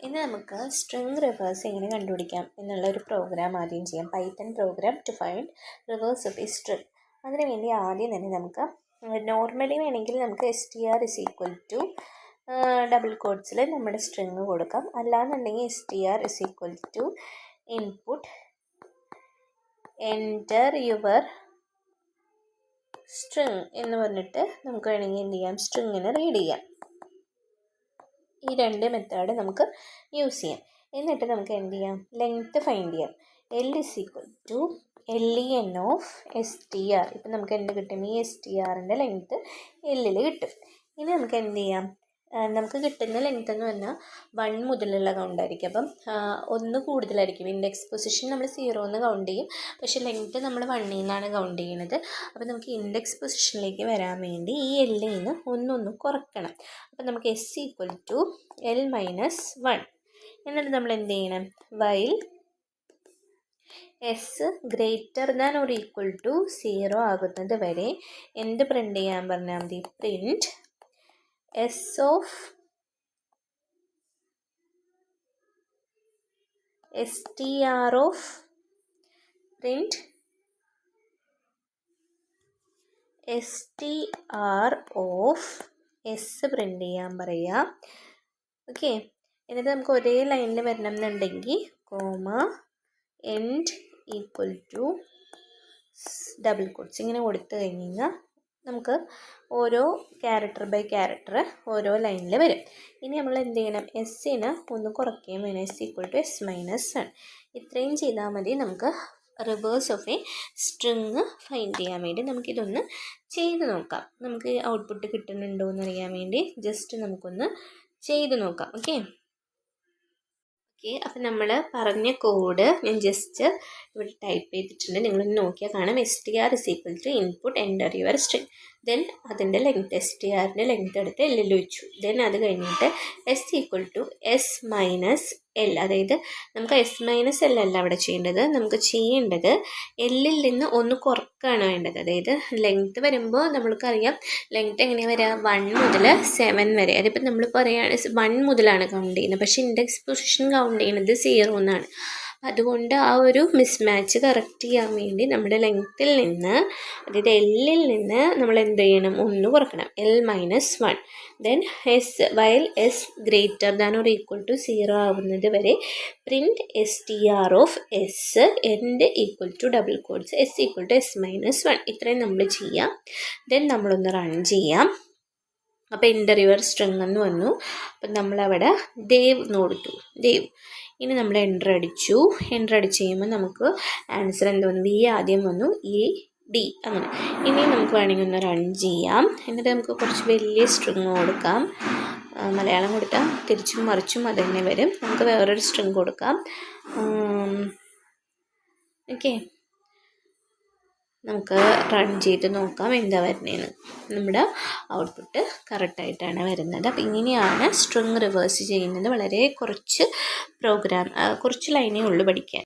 ഇനി നമുക്ക് string reverse എങ്ങനെ കണ്ടുപിടിക്കാം എന്നുള്ള ഒരു പ്രോഗ്രാം ആദ്യം ചെയ്യാം. Python program to find reverse of a string. അതിന് വേണ്ടി ആദ്യം തന്നെ നമുക്ക് നോർമലി വേണമെങ്കിൽ നമുക്ക് str ഡബിൾ കോട്ട്സിൽ നമ്മുടെ സ്ട്രിംഗ് കൊടുക്കാം. അല്ലാന്നുണ്ടെങ്കിൽ str input enter your string എന്ന് പറഞ്ഞിട്ട് നമുക്ക് വേണമെങ്കിൽ എന്ത് ചെയ്യാം, സ്ട്രിങ്ങിനെ റീഡ് ചെയ്യാം. ഈ രണ്ട് മെത്തേഡ് നമുക്ക് യൂസ് ചെയ്യാം. എന്നിട്ട് നമുക്ക് എന്ത് ചെയ്യാം, ലെങ്ത്ത് ഫൈൻഡ് ചെയ്യാം. len of str. ഇപ്പം നമുക്ക് എന്ത് കിട്ടും, ഈ strൻ്റെ ലെങ്ത്ത് എല്ലിൽ കിട്ടും. ഇനി നമുക്ക് എന്ത് ചെയ്യാം, നമുക്ക് കിട്ടുന്ന ലെങ്ത്ത് എന്ന് പറഞ്ഞാൽ 1 മുതലുള്ള കൗണ്ടായിരിക്കും. അപ്പം 1 കൂടുതലായിരിക്കും. ഇൻഡെക്സ് പൊസിഷൻ നമ്മൾ 0 കൗണ്ട് ചെയ്യും, പക്ഷേ ലെങ്ത്ത് നമ്മൾ 1 നിന്നാണ് കൗണ്ട് ചെയ്യുന്നത്. അപ്പോൾ നമുക്ക് ഇൻഡെക്സ് പൊസിഷനിലേക്ക് വരാൻ വേണ്ടി ഈ എല്ലിൽ നിന്ന് ഒന്ന് കുറക്കണം. അപ്പം നമുക്ക് s=l-1. എന്നിട്ട് നമ്മൾ എന്ത് ചെയ്യണം, വൈൽ s > 0 ആകുന്നത് വരെ എന്ത് പ്രിൻ്റ് ചെയ്യാൻ പറഞ്ഞാൽ മതി, print s of str of print str of s print ചെയ്യാൻ പറയുക. ഓക്കെ. എന്നിട്ട് നമുക്ക് ഒരേ ലൈനിൽ വരണം എന്നുണ്ടെങ്കിൽ കോമ എൻഡ് ഡബിൾ കോട്ട്സ് ഇങ്ങനെ കൊടുത്തു കഴിഞ്ഞാൽ നമുക്ക് ഓരോ ക്യാരക്ടർ ബൈ ക്യാരക്ടർ ഓരോ ലൈനിൽ വരും. ഇനി നമ്മൾ എന്ത് ചെയ്യണം, എസ്സിന് ഒന്ന് കുറയ്ക്കുകയും വേണം. s-1. ഇത്രയും ചെയ്താൽ മതി. നമുക്ക് reverse of A string find ചെയ്യാൻ വേണ്ടി നമുക്കിതൊന്ന് ചെയ്ത് നോക്കാം. നമുക്ക് ഔട്ട്പുട്ട് കിട്ടുന്നുണ്ടോ എന്നറിയാൻ വേണ്ടി ജസ്റ്റ് നമുക്കൊന്ന് ചെയ്ത് നോക്കാം. ഓക്കെ. അപ്പം നമ്മൾ പറഞ്ഞ കോഡ് ഞാൻ ജസ്റ്റ് ഇവിടെ ടൈപ്പ് ചെയ്തിട്ടുണ്ട്. നിങ്ങളൊന്ന് നോക്കിയാൽ കാണാം. str input enter your string. Then അതിൻ്റെ ലെങ്ത്ത്, strൻ്റെ ലെങ്ത്ത് എടുത്ത് എല്ലിൽ വെച്ചു. ദെൻ അത് കഴിഞ്ഞിട്ട് s-l. അതായത് നമുക്ക് s-l അല്ല അവിടെ ചെയ്യേണ്ടത്. നമുക്ക് ചെയ്യേണ്ടത് എല്ലിൽ നിന്ന് ഒന്ന് കുറക്കുകയാണ് വേണ്ടത്. അതായത് ലെങ്ത്ത് വരുമ്പോൾ നമ്മൾക്കറിയാം ലെങ്ത്ത് എങ്ങനെയാണ് വരിക, 1 മുതൽ 7 വരെ. അതിപ്പോൾ നമ്മൾ പറയുകയാണ് 1 മുതലാണ് കൗണ്ട് ചെയ്യുന്നത്, പക്ഷേ ഇൻഡെക്സ് പൊസിഷൻ കൗണ്ട് ചെയ്യുന്നത് 0 എന്നാണ്. അതുകൊണ്ട് ആ ഒരു മിസ്മാച്ച് കറക്റ്റ് ചെയ്യാൻ വേണ്ടി നമ്മുടെ ലെങ്ത്തിൽ നിന്ന്, അതായത് എല്ലിൽ നിന്ന് നമ്മൾ എന്ത് ചെയ്യണം, ഒന്ന് കുറക്കണം, l-1. ദെൻ വൈൽ s > 0 ആവുന്നത് വരെ print str of s end double quotes s-s-1. ഇത്രയും നമ്മൾ ചെയ്യാം. ദെൻ നമ്മളൊന്ന് റൺ ചെയ്യാം. അപ്പോൾ എൻ്റർ യുവർ സ്ട്രിംഗ് എന്ന് വന്നു. അപ്പം നമ്മളവിടെ ദേവ് എന്ന് കൊടുത്തു, ദേവ്. ഇനി നമ്മൾ എൻ്റർ അടിച്ചു കഴിയുമ്പോൾ നമുക്ക് ആൻസർ എന്ത് വന്നു, വി ആദ്യം വന്നു, ED അങ്ങനെ. ഇനി നമുക്ക് വേണമെങ്കിൽ ഒന്ന് റൺ ചെയ്യാം. എന്നിട്ട് നമുക്ക് കുറച്ച് വലിയ സ്ട്രിങ് കൊടുക്കാം. മലയാളം കൊടുത്താൽ തിരിച്ചും മറിച്ചും അത് തന്നെ വരും. നമുക്ക് വേറൊരു സ്ട്രിങ് കൊടുക്കാം. ഓക്കെ. നമുക്ക് റൺ ചെയ്ത് നോക്കാം എന്താ വരുന്നതെന്ന്. നമ്മുടെ ഔട്ട്പുട്ട് കറക്റ്റായിട്ടാണ് വരുന്നത്. അപ്പോൾ ഇങ്ങനെയാണ് സ്ട്രിംഗ് റിവേഴ്സ് ചെയ്യുന്നത്. വളരെ കുറച്ച് പ്രോഗ്രാം, കുറച്ച് ലൈനേ ഉള്ളൂ പഠിക്കാൻ.